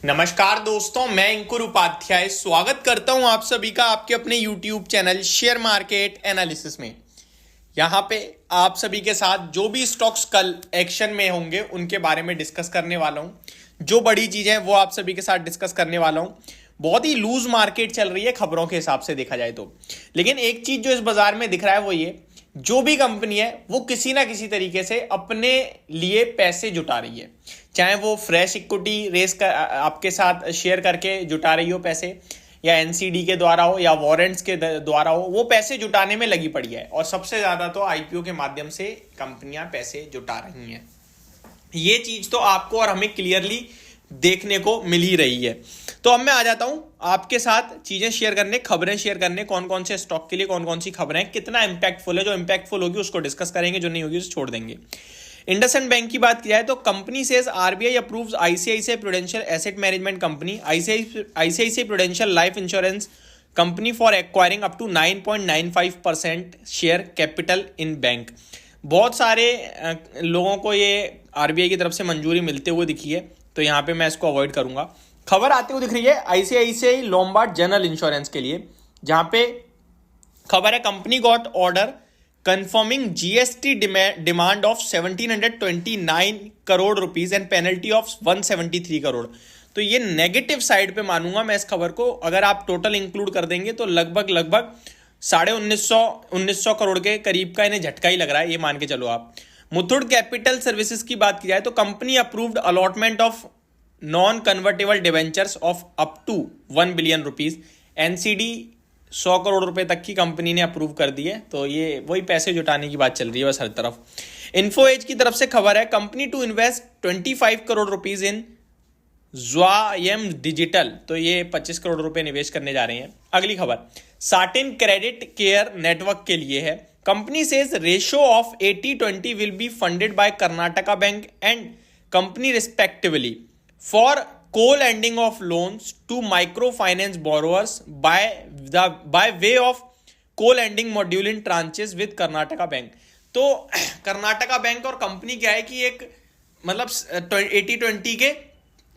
नमस्कार दोस्तों, मैं अंकुर उपाध्याय स्वागत करता हूं आप सभी का आपके अपने YouTube channel share market analysis में। यहां पे आप सभी के साथ जो भी स्टॉक्स कल एक्शन में होंगे उनके बारे में डिस्कस करने वाला हूं। जो बड़ी चीजें वो आप सभी के साथ डिस्कस करने वाला हूं। बहुत ही लूज मार्केट चल रही है खबरों के हिसाब से देखा जाए तो, लेकिन एक चीज जो इस बाजार में दिख रहा है वो ये, जो भी कंपनी है वो किसी ना किसी तरीके से अपने लिए पैसे जुटा रही है। चाहे वो फ्रेश इक्विटी रेस कर आपके साथ शेयर करके जुटा रही हो पैसे, या एनसीडी के द्वारा हो या वारंट्स के द्वारा हो, वो पैसे जुटाने में लगी पड़ी है। और सबसे ज्यादा तो आईपीओ के माध्यम से कंपनियां पैसे जुटा रही हैं। ये चीज तो आपको और हमें क्लियरली देखने को मिल ही रही है। तो अब मैं आ जाता हूं आपके साथ चीजें शेयर करने, खबरें शेयर करने, कौन कौन से स्टॉक के लिए कौन कौन सी खबरें, कितना इंपैक्टफुल है। जो इंपैक्टफुल होगी उसको डिस्कस करेंगे, जो नहीं होगी उसे छोड़ देंगे। इंडसइंड बैंक की बात की जाए तो company says RBI approves ICICI Prudential asset management company ICICI Prudential life insurance company for acquiring up to 9.95% share capital in bank. बहुत सारे लोगों को ये आरबीआई की तरफ से मंजूरी मिलते हुए दिखी है, तो यहाँ पे मैं इसको अवॉइड करूंगा। खबर आती हुई दिख रही है आईसीआईसीआई लोम्बार्ड जनरल इंश्योरेंस के लिए, जहां पे खबर है company got order confirming GST demand of 1729 crore rupees and penalty of 173 crore. तो ये नेगेटिव साइड पे मानूंगा मैं इस खबर को। अगर आप टोटल इंक्लूड कर देंगे तो लगभग 1950 करोड़ के करीब का इन्हें झटका ही लग रहा है, ये मान के चलो आप। मुथूट कैपिटल सर्विसेज की बात की जाए तो company approved allotment of non convertible debentures of up to 1 billion rupees. NCD 100 crore रुपए तक की कंपनी ने अप्रूव कर दी है। तो ये वही पैसे जुटाने की बात चल रही है बस हर तरफ। इन्फो एज की तरफ से खबर है company to invest 25 crore rupees in Zwayam digital. तो ये 25 करोड़ रुपए निवेश करने जा रहे हैं। अगली खबर साटिन क्रेडिट केयर नेटवर्क के लिए है। Company says ratio of 80-20 will be funded by Karnataka bank and company respectively for co-lending of loans to microfinance borrowers by way of co-lending module in tranches with Karnataka bank. तो Karnataka bank और company क्या है कि एक मतलब 80-20 के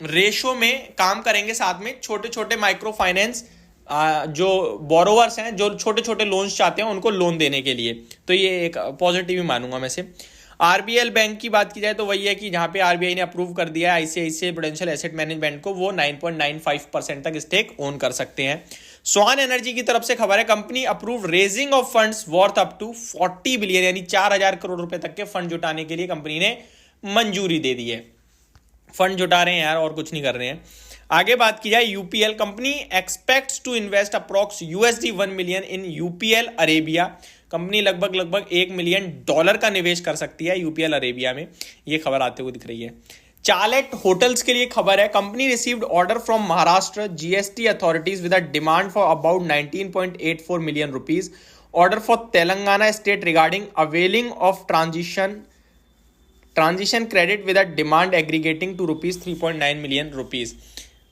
रेशो में काम करेंगे साथ में। छोटे छोटे माइक्रो फाइनेंस जो बोरोवर्स हैं, जो छोटे छोटे लोन्स चाहते हैं, उनको लोन देने के लिए। तो ये एक पॉजिटिव ही मानूंगा मैं से। आरबीएल बैंक की बात की जाए तो वही है कि जहां पे आरबीआई ने अप्रूव कर दिया है आईसीआईसीआई प्रूडेंशियल एसेट मैनेजमेंट को, वो 9.95% तक स्टेक ओन कर सकते हैं। स्वान एनर्जी की तरफ से खबर है company approve raising of funds worth up to 40 billion, यानी 4000 करोड़ रुपए तक के फंड जुटाने के लिए कंपनी ने मंजूरी दे दी है। फंड जुटा रहे हैं यार, और कुछ नहीं कर रहे हैं। आगे बात की जाए UPL, company expects to invest approx $1 million in UPL Arabia. Company लगभग $1 मिलियन का निवेश कर सकती है यूपीएल अरेबिया में, ये खबर आते हुए दिख रही है। चालेट होटल्स के लिए खबर है company received order from Maharashtra GST authorities with a demand for about 19.84 million rupees. Order for Telangana state regarding availing of transition credit with a demand aggregating to ₹3.9 million rupees.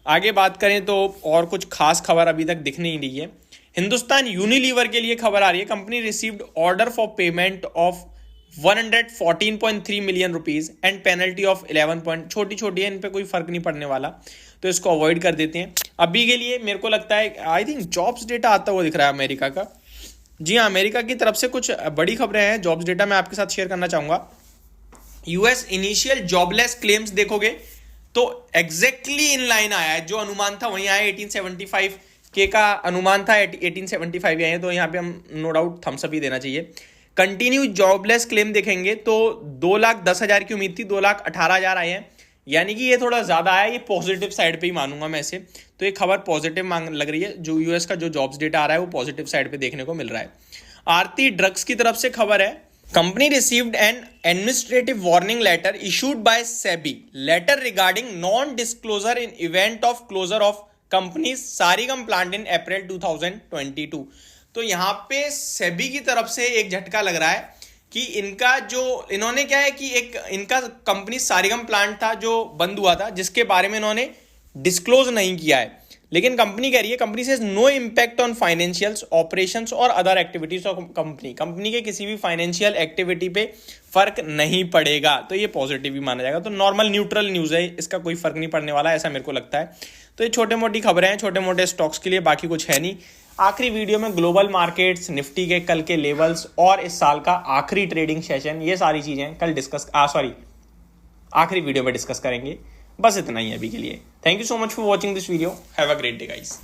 आगे बात करें तो और कुछ खास खबर अभी तक दिख नहीं रही है। हिंदुस्तान यूनिलीवर के लिए खबर आ रही है company received order for payment of 114.3 million rupees and penalty of 11 छोटी छोटी है, इन पे कोई फर्क नहीं पड़ने वाला, तो इसको अवॉइड कर देते हैं अभी के लिए। मेरे को लगता है आई थिंक जॉब्स डेटा आता हुआ दिख रहा है अमेरिका का। जी हाँ, अमेरिका की तरफ से कुछ बड़ी खबरें हैं, जॉब्स डेटा मैं आपके साथ शेयर करना चाहूंगा। यूएस इनिशियल जॉबलेस क्लेम्स देखोगे तो एग्जैक्टली इन लाइन आया है, जो अनुमान था वहीं आया। 1875 के का अनुमान था, 1875 आए हैं, तो यहाँ पे हम नो डाउट थम्स अप ही देना चाहिए। कंटिन्यू जॉबलेस क्लेम देखेंगे तो 2,10,000 की उम्मीद थी, 2,18,000 आए हैं, यानी कि ये थोड़ा ज्यादा आया। ये पॉजिटिव साइड पे ही मानूंगा मैं इसे, तो ये खबर पॉजिटिव मांग लग रही है। जो यूएस का जो जॉब्स डेटा आ रहा है वो पॉजिटिव साइड पे देखने को मिल रहा है। आरती ड्रग्स की तरफ से खबर है company received an administrative warning letter issued by SEBI letter regarding non disclosure in event of closure of company Sarigam plant in April 2022। तो यहाँ पे सेबी की तरफ से एक झटका लग रहा है कि इनका जो इन्होंने क्या है कि एक इनका कंपनी सारिगम प्लांट था जो बंद हुआ था, जिसके बारे में इन्होंने डिस्क्लोज नहीं किया है। लेकिन कंपनी कह रही है, कंपनी से no impact on financials, operations और अदर एक्टिविटीज ऑफ कंपनी के किसी भी फाइनेंशियल एक्टिविटी पे फर्क नहीं पड़ेगा। तो ये पॉजिटिव भी माना जाएगा। तो नॉर्मल न्यूट्रल न्यूज़ है, इसका कोई फर्क नहीं पड़ने वाला, ऐसा मेरे को लगता है। तो ये छोटे मोटी खबरें हैं छोटे मोटे स्टॉक्स के लिए, बाकी कुछ है नहीं। आखिरी वीडियो में ग्लोबल मार्केट्स, निफ्टी के कल के लेवल्स और इस साल का आखिरी ट्रेडिंग सेशन, ये सारी चीजें कल आखिरी वीडियो में डिस्कस करेंगे। बस इतना ही अभी के लिए। Thank you so much for watching this video. Have a great day guys.